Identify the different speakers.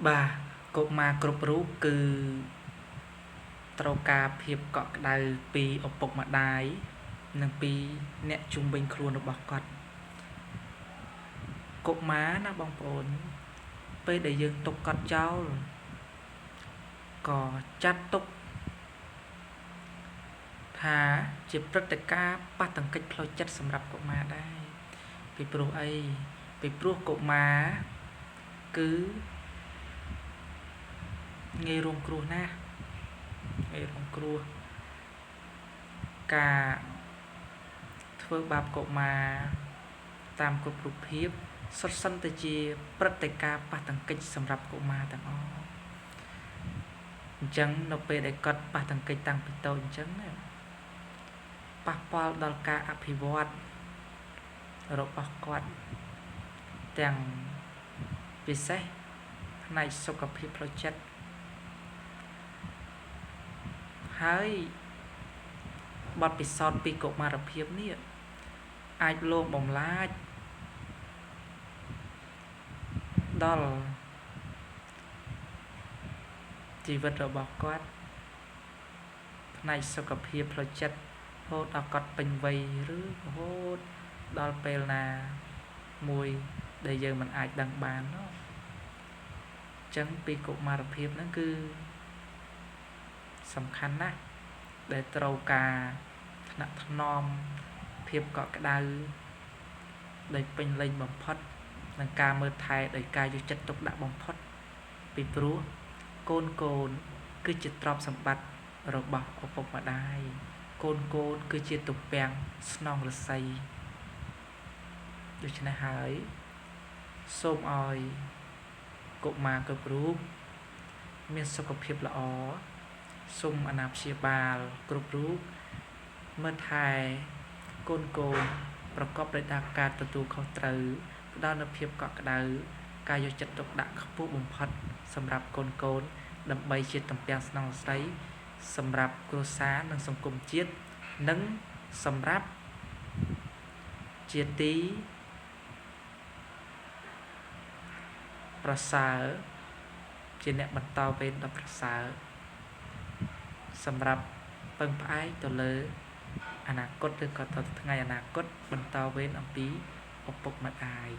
Speaker 1: បាទកុមារគ្រប់រូបគឺត្រូវការភាពកក់ក្ដៅពីឪពុកម្ដាយនិងពីអ្នកជុំវិញខ្លួនរបស់គាត់កុមារណាបងប្អូនពេលដែលយើងទុកគាត់ចោលក៏ចាត់ទុកថាជាព្រឹត្តិការណ៍ប៉ះទង្គិចផ្លូវចិត្តសម្រាប់កុមារដែរពីព្រោះអីពីព្រោះកុមារគឺងាយរងគ្រោះណាស់ងាយរងគ្រោះការធ្វើបាបកុមារតាមគ្រប់រូបភាពសុទ្ធសឹងតែជាព្រឹត្តិការណ៍ប៉ះទង្គិចសម្រាប់កុមារទាំងអស់អញ្ចឹងនៅពេលដែលគាត់ប៉ះទង្គិចតាំងពីតូចអញ្ចឹងប៉ះពាល់ដល់ការអភិវឌ្ឍរបស់គាត់ទាំងពិសេសផ្នែកសុខភាពផ្លូវចិត្តហើយបទពិសោធន៍ពីកុមារភាពនេះអាចលងបំលាចដល់ជីវិតរបស់គាត់ផ្នែកសុខភាពផ្លូវចិត្តរហូតដល់គាត់ពេញវ័យឬរហូតដល់ពេលណាមួយដែលយើងមិនអាចដឹងបាននោះអញ្ចឹងពីកុមារភាពហ្នឹងគឺសំខាន់ណាស់ដែលត្រូវការថ្នាក់ថ្នមភាពកក់ក្ដៅដោយពេញលេញបំផុតនិងការមើលថែដោយការយកចិត្តទុកដាក់បំផុតពីព្រោះកូនគឺជាទ្រព្យសម្បត្តិរបស់ឪពុកម្ដាយកូនគឺជាទំពាំងស្នងរិស័យដូច្នេះហើយសូមឲ្យកុមារគ្រប់រូបមានសុខភាពល្អសូមអាណាព្យាបាលគ្រប់រូបមើលថែកូនប្រកបដោយការទទួលខុសត្រូវផ្ដល់នូវភាពកក់ក្ដៅការយកចិត្តទុកដាក់ខ្ពស់បំផុតសម្រាប់កូនដើម្បីជាទំពាំងស្នងស្រីសម្រាប់គ្រួសារនិងសង្គមជាតិនិងសម្រាប់ជាទីប្រសើរជាអ្នកបន្តវេនដ៏ប្រសើរសម្រាប់ពឹងផ្អែកទៅលើអនាគតឬក៏ទៅថ្ងៃអនាគតបន្តវេនអំពីឪពុកម្ដាយ